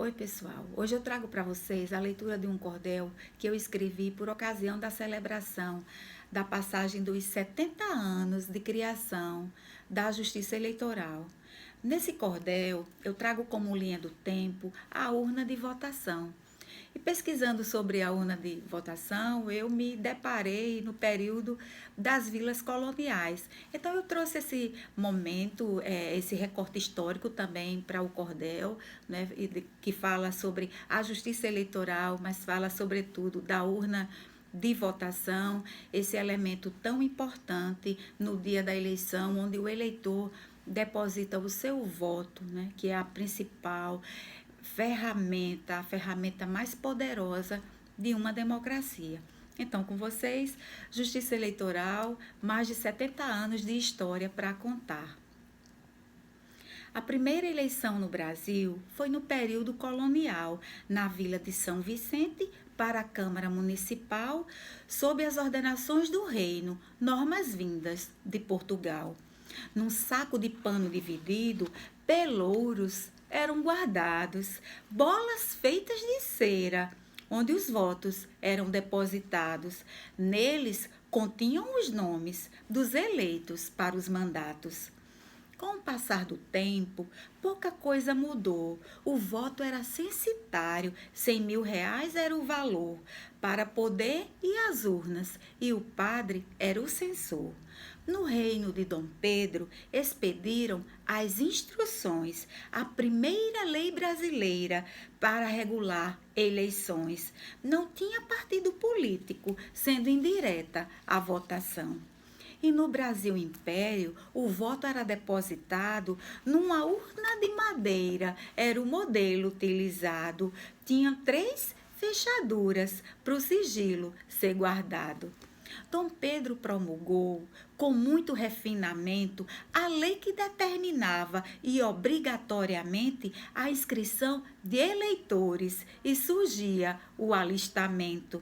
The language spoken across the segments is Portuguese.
Oi, pessoal. Hoje eu trago para vocês a leitura de um cordel que eu escrevi por ocasião da celebração da passagem dos 70 anos de criação da Justiça Eleitoral. Nesse cordel, eu trago como linha do tempo a urna de votação. E pesquisando sobre a urna de votação, eu me deparei no período das vilas coloniais. Então, eu trouxe esse momento, esse recorte histórico também para o cordel, né, que fala sobre a justiça eleitoral, mas fala, sobretudo, da urna de votação, esse elemento tão importante no dia da eleição, onde o eleitor deposita o seu voto, né, que é a principal a ferramenta mais poderosa de uma democracia. Então, com vocês, Justiça Eleitoral, mais de 70 anos de história para contar. A primeira eleição no Brasil foi no período colonial, na Vila de São Vicente, para a Câmara Municipal, sob as ordenações do reino, normas vindas de Portugal. Num saco de pano dividido, pelouros eram guardados, bolas feitas de cera, onde os votos eram depositados. Neles continham os nomes dos eleitos para os mandatos. Com o passar do tempo, pouca coisa mudou. O voto era censitário, 100 mil reais era o valor, para poder e as urnas, e o padre era o censor. No reino de Dom Pedro, expediram as instruções, a primeira lei brasileira para regular eleições. Não tinha partido político, sendo indireta a votação. E no Brasil Império, o voto era depositado numa urna de madeira, era o modelo utilizado. Tinha 3 fechaduras para o sigilo ser guardado. Dom Pedro promulgou, com muito refinamento, a lei que determinava e obrigatoriamente a inscrição de eleitores e surgia o alistamento.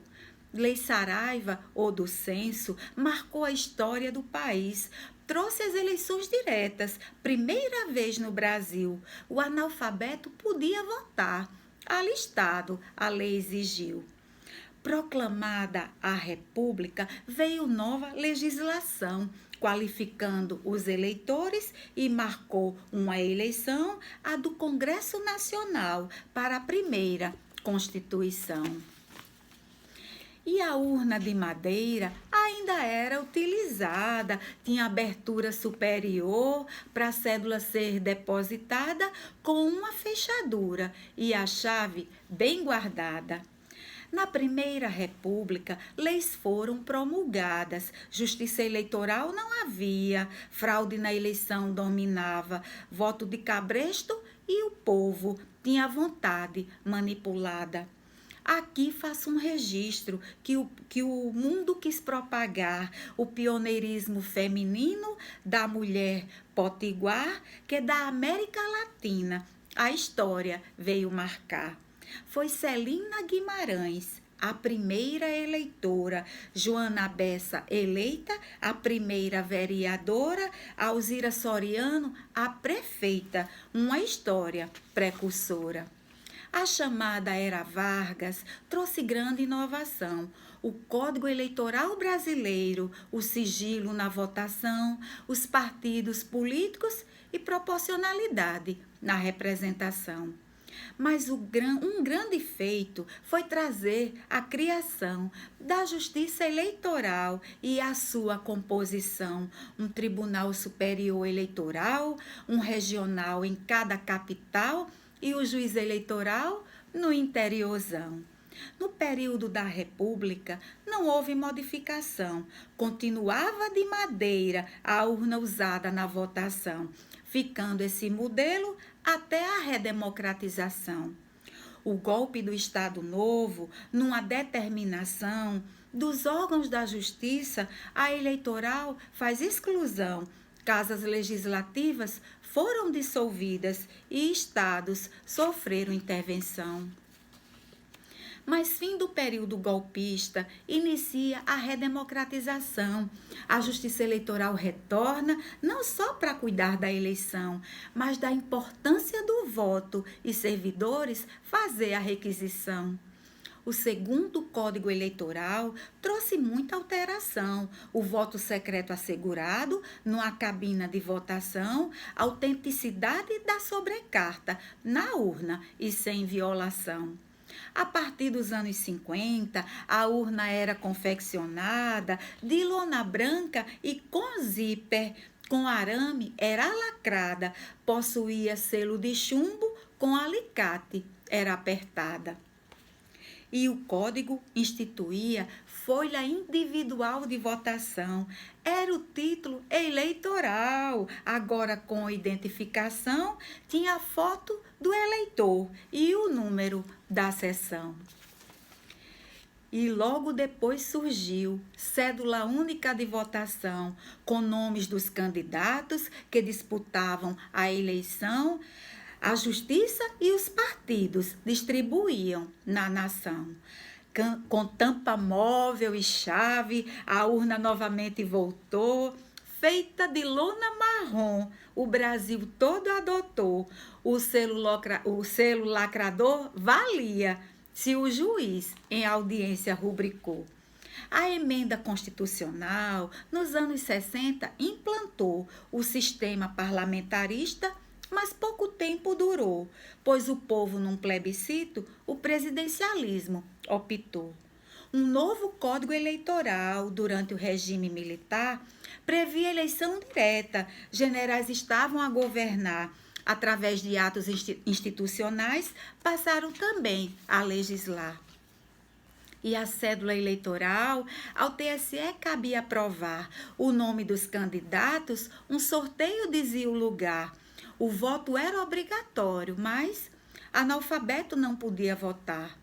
Lei Saraiva, ou do censo, marcou a história do país. Trouxe as eleições diretas, primeira vez no Brasil. O analfabeto podia votar. Alistado, a lei exigiu. Proclamada a República, veio nova legislação, qualificando os eleitores e marcou uma eleição, a do Congresso Nacional, para a primeira Constituição. E a urna de madeira ainda era utilizada, tinha abertura superior para a cédula ser depositada com uma fechadura e a chave bem guardada. Na Primeira República, leis foram promulgadas, justiça eleitoral não havia, fraude na eleição dominava, voto de cabresto e o povo tinha vontade manipulada. Aqui faço um registro que o mundo quis propagar, o pioneirismo feminino da mulher potiguar, que da América Latina a história veio marcar. Foi Celina Guimarães, a primeira eleitora, Joana Bessa eleita, a primeira vereadora, Alzira Soriano, a prefeita, uma história precursora. A chamada Era Vargas trouxe grande inovação. O Código Eleitoral Brasileiro, o sigilo na votação, os partidos políticos e proporcionalidade na representação. Mas um grande feito foi trazer a criação da Justiça Eleitoral e a sua composição, um Tribunal Superior Eleitoral, um regional em cada capital e o juiz eleitoral no interiorzão. No período da República, não houve modificação. Continuava de madeira a urna usada na votação, ficando esse modelo até a redemocratização. O golpe do Estado Novo, numa determinação dos órgãos da Justiça, a eleitoral faz exclusão. Casas legislativas foram dissolvidas e estados sofreram intervenção. Mas fim do período golpista, inicia a redemocratização. A Justiça Eleitoral retorna não só para cuidar da eleição, mas da importância do voto e servidores fazer a requisição. O segundo Código Eleitoral trouxe muita alteração. O voto secreto assegurado numa cabina de votação, autenticidade da sobrecarta na urna e sem violação. A partir dos anos 50, a urna era confeccionada de lona branca e com zíper, com arame, era lacrada, possuía selo de chumbo com alicate, era apertada. E o código instituía folha individual de votação. Era o título eleitoral. Agora, com identificação, tinha a foto do eleitor e o número da sessão. E logo depois surgiu cédula única de votação, com nomes dos candidatos que disputavam a eleição. A justiça e os partidos distribuíam na nação. Com tampa móvel e chave, a urna novamente voltou, feita de lona marrom. O Brasil todo adotou. O selo lacrador valia se o juiz em audiência rubricou. A emenda constitucional, nos anos 60, implantou o sistema parlamentarista, mas pouco tempo durou, pois o povo, num plebiscito, o presidencialismo optou. Um novo Código Eleitoral, durante o regime militar, previa eleição direta. Generais estavam a governar. Através de atos institucionais, passaram também a legislar. E a cédula eleitoral, ao TSE cabia aprovar o nome dos candidatos, um sorteio dizia o lugar. O voto era obrigatório, mas analfabeto não podia votar.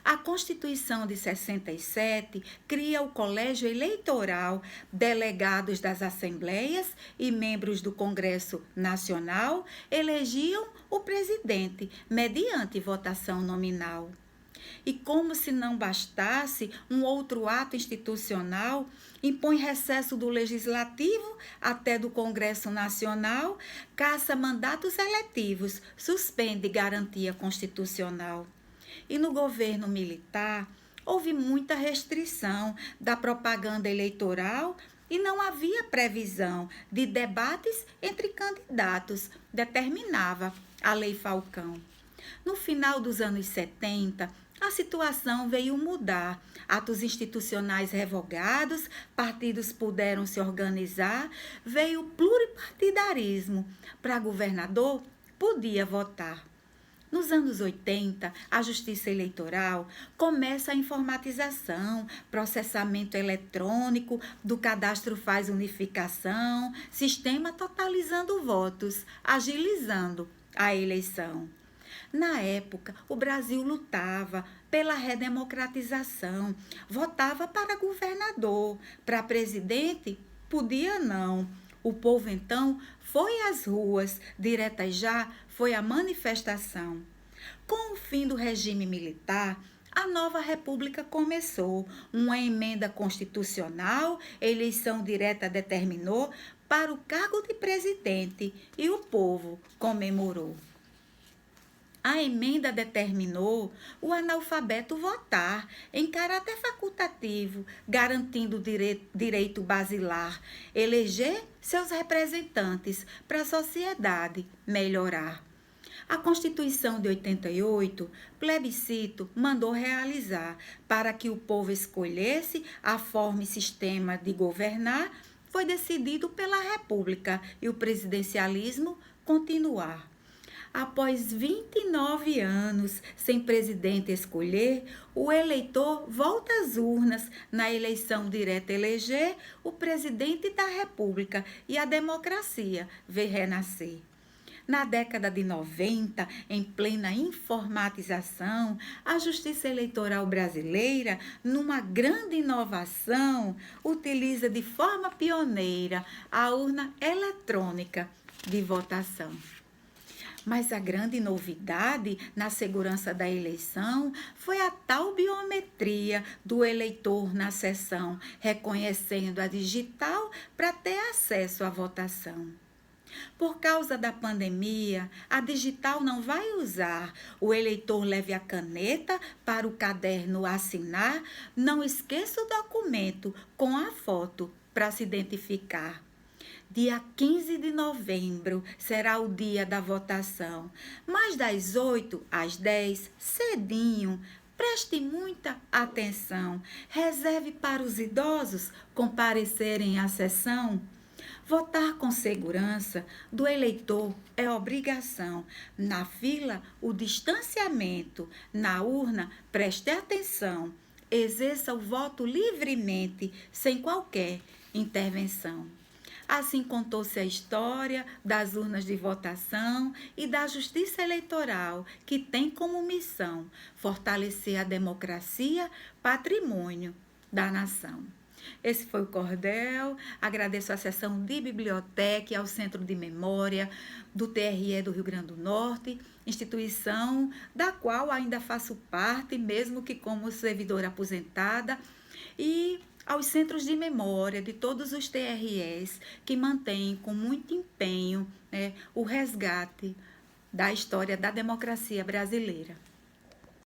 A Constituição de 67 cria o Colégio Eleitoral, delegados das Assembleias e membros do Congresso Nacional elegiam o presidente mediante votação nominal. E como se não bastasse, um outro ato institucional impõe recesso do Legislativo até do Congresso Nacional, caça mandatos eletivos, suspende garantia constitucional. E no governo militar, houve muita restrição da propaganda eleitoral e não havia previsão de debates entre candidatos, determinava a Lei Falcão. No final dos anos 70, a situação veio mudar. Atos institucionais revogados, partidos puderam se organizar, veio o pluripartidarismo. Para governador, podia votar. Nos anos 80, a Justiça Eleitoral começa a informatização, processamento eletrônico, do cadastro faz unificação, sistema totalizando votos, agilizando a eleição. Na época, o Brasil lutava pela redemocratização, votava para governador, para presidente, podia não. O povo, então, foi às ruas, direta já foi a manifestação. Com o fim do regime militar, a nova república começou. Uma emenda constitucional, eleição direta determinou para o cargo de presidente e o povo comemorou. A emenda determinou o analfabeto votar em caráter facultativo, garantindo o direito basilar, eleger seus representantes para a sociedade melhorar. A Constituição de 88, plebiscito, mandou realizar para que o povo escolhesse a forma e sistema de governar, foi decidido pela República e o presidencialismo continuar. Após 29 anos sem presidente escolher, o eleitor volta às urnas na eleição direta eleger o presidente da República e a democracia vê renascer. Na década de 90, em plena informatização, a Justiça Eleitoral brasileira, numa grande inovação, utiliza de forma pioneira a urna eletrônica de votação. Mas a grande novidade na segurança da eleição foi a tal biometria do eleitor na sessão, reconhecendo a digital para ter acesso à votação. Por causa da pandemia, a digital não vai usar. O eleitor leve a caneta para o caderno assinar. Não esqueça o documento com a foto para se identificar. Dia 15 de novembro será o dia da votação, mas das 8 às 10, cedinho. Preste muita atenção. Reserve para os idosos comparecerem à sessão. Votar com segurança do eleitor é obrigação. Na fila, o distanciamento. Na urna, preste atenção. Exerça o voto livremente, sem qualquer intervenção. Assim contou-se a história das urnas de votação e da justiça eleitoral, que tem como missão fortalecer a democracia, patrimônio da nação. Esse foi o Cordel. Agradeço a Seção de Biblioteca e ao Centro de Memória do TRE do Rio Grande do Norte, instituição da qual ainda faço parte, mesmo que como servidora aposentada, e aos centros de memória de todos os TREs que mantêm com muito empenho, o resgate da história da democracia brasileira.